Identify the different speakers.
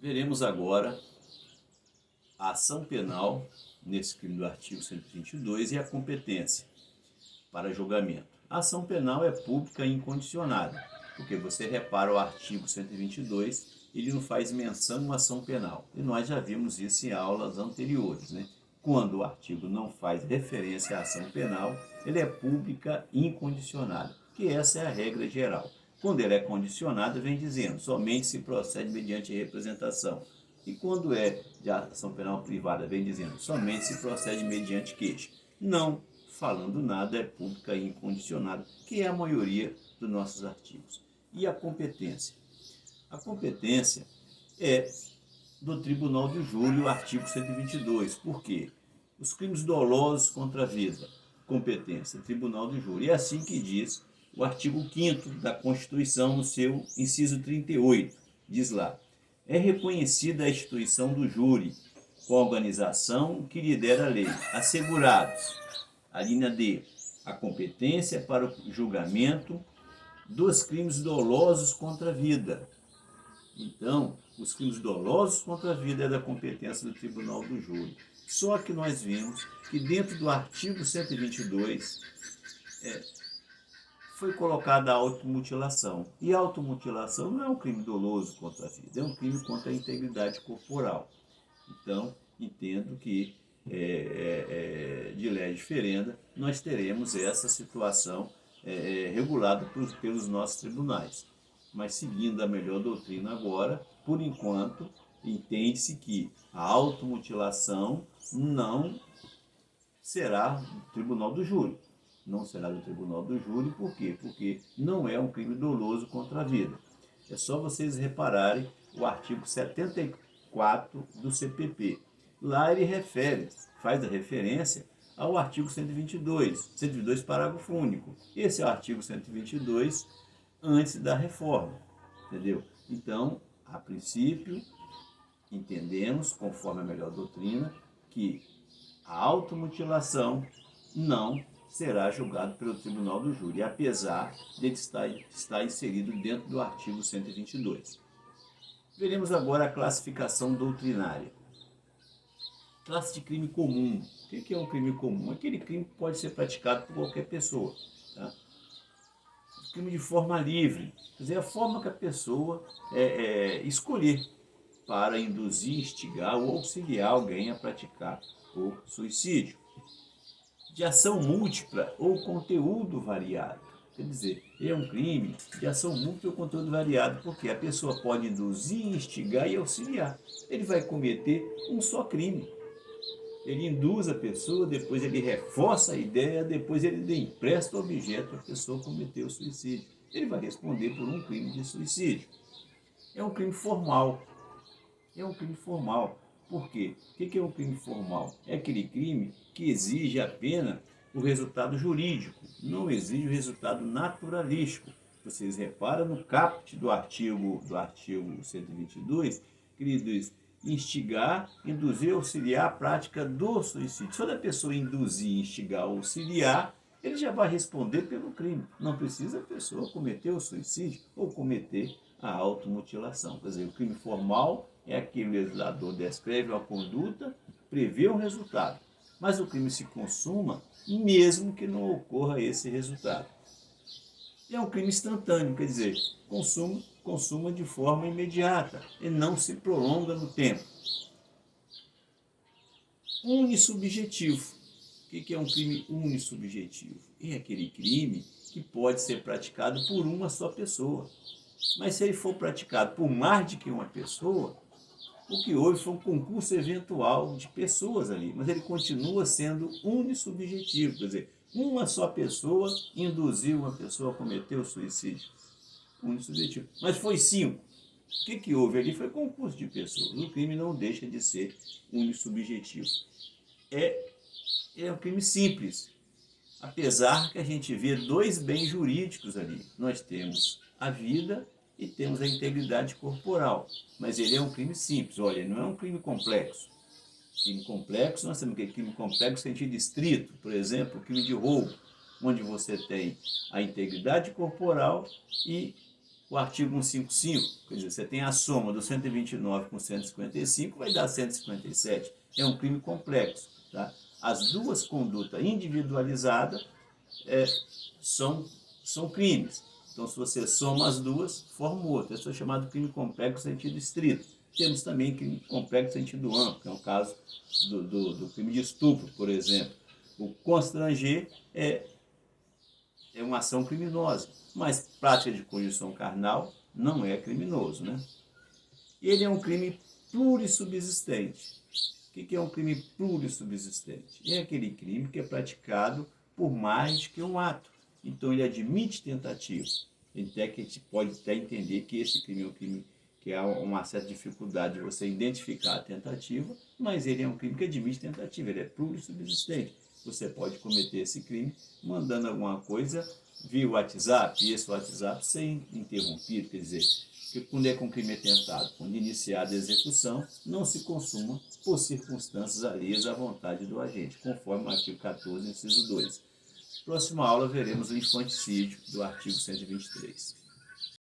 Speaker 1: Veremos agora a ação penal, nesse crime do artigo 122, e a competência para julgamento. A ação penal é pública e incondicionada, porque você repara o artigo 122, ele não faz menção a uma ação penal. E nós já vimos isso em aulas anteriores, né? Quando o artigo não faz referência à ação penal, ele é pública e incondicionada, que essa é a regra geral. Quando ele é condicionado, vem dizendo, somente se procede mediante representação. E quando é de ação penal privada, vem dizendo, somente se procede mediante queixa. Não falando nada, é pública e incondicionada, que é a maioria dos nossos artigos. E a competência? A competência é do Tribunal do Júri, o artigo 122. Por quê? Os crimes dolosos contra a vida, competência, Tribunal do Júri. É assim que diz o artigo 5º da Constituição, no seu inciso 38. Diz lá, é reconhecida a instituição do júri com a organização que lhe der a lei, assegurados, a linha D, a competência para o julgamento dos crimes dolosos contra a vida. Então, os crimes dolosos contra a vida é da competência do Tribunal do Júri. Só que nós vimos que dentro do artigo 122 foi colocada a automutilação. E a automutilação não é um crime doloso contra a vida, é um crime contra a integridade corporal. Então, entendo que, de lei diferenda, nós teremos essa situação regulada pelos nossos tribunais. Mas, seguindo a melhor doutrina agora, por enquanto, entende-se que a automutilação não será do Tribunal do Júri. Não será do Tribunal do Júri, por quê? Porque não é um crime doloso contra a vida. É só vocês repararem o artigo 74 do CPP. Lá ele faz a referência ao artigo 122 parágrafo único. Esse é o artigo 122 antes da reforma, entendeu? Então, a princípio, entendemos, conforme a melhor doutrina, que a automutilação não será julgado pelo Tribunal do Júri, apesar de estar inserido dentro do artigo 122. Veremos agora a classificação doutrinária. Classe de crime comum. O que é um crime comum? Aquele crime que pode ser praticado por qualquer pessoa. Tá? Crime de forma livre, quer dizer, a forma que a pessoa escolher para induzir, instigar ou auxiliar alguém a praticar o suicídio. De ação múltipla ou conteúdo variado. Quer dizer, é um crime de ação múltipla ou conteúdo variado, porque a pessoa pode induzir, instigar e auxiliar. Ele vai cometer um só crime. Ele induz a pessoa, depois ele reforça a ideia, depois ele empresta o objeto para a pessoa cometer o suicídio. Ele vai responder por um crime de suicídio. É um crime formal. É um crime formal. Por quê? O que é um crime formal? É aquele crime que exige apenas o resultado jurídico, não exige o resultado naturalístico. Vocês reparam no caput do artigo 122, que ele diz instigar, induzir, auxiliar a prática do suicídio. Só da pessoa induzir, instigar, auxiliar, ele já vai responder pelo crime. Não precisa a pessoa cometer o suicídio ou cometer a automutilação. Quer dizer, o crime formal é aquele que o legislador descreve uma conduta, prevê um resultado. Mas o crime se consuma mesmo que não ocorra esse resultado. É um crime instantâneo, quer dizer, consuma de forma imediata e não se prolonga no tempo. Unissubjetivo. O que é um crime unissubjetivo? É aquele crime que pode ser praticado por uma só pessoa. Mas se ele for praticado por mais de que uma pessoa, o que houve foi um concurso eventual de pessoas ali, mas ele continua sendo unissubjetivo, quer dizer, uma só pessoa induziu uma pessoa a cometer o suicídio. Unissubjetivo. Mas foi 5. O que houve ali foi concurso de pessoas. O crime não deixa de ser unissubjetivo. É um crime simples, apesar que a gente vê dois bens jurídicos ali. Nós temos a vida e temos a integridade corporal. Mas ele é um crime simples, olha, não é um crime complexo. Crime complexo, nós temos aquele crime complexo no sentido estrito, por exemplo, o crime de roubo, onde você tem a integridade corporal e o artigo 155, quer dizer, você tem a soma do 129 com 155, vai dar 157. É um crime complexo. Tá? As duas condutas individualizadas são crimes. Então, se você soma as duas, forma o outro. Isso é chamado crime complexo no sentido estrito. Temos também crime complexo no sentido amplo, que é o caso do crime de estupro, por exemplo. O constranger é uma ação criminosa, mas prática de conjunção carnal não é criminoso, né? Ele é um crime plurissubsistente. O que é um crime plurissubsistente? É aquele crime que é praticado por mais que um ato. Então ele admite tentativa. Até que a gente pode até entender que esse crime é um crime que há uma certa dificuldade de você identificar a tentativa, mas ele é um crime que admite tentativa, ele é plurissubsistente. Você pode cometer esse crime mandando alguma coisa via WhatsApp, e esse WhatsApp sem interrompido, quer dizer, que quando é com crime tentado, quando iniciada a execução, não se consuma por circunstâncias alheias à vontade do agente, conforme o artigo 14, inciso 2. Próxima aula veremos o infanticídio do artigo 123.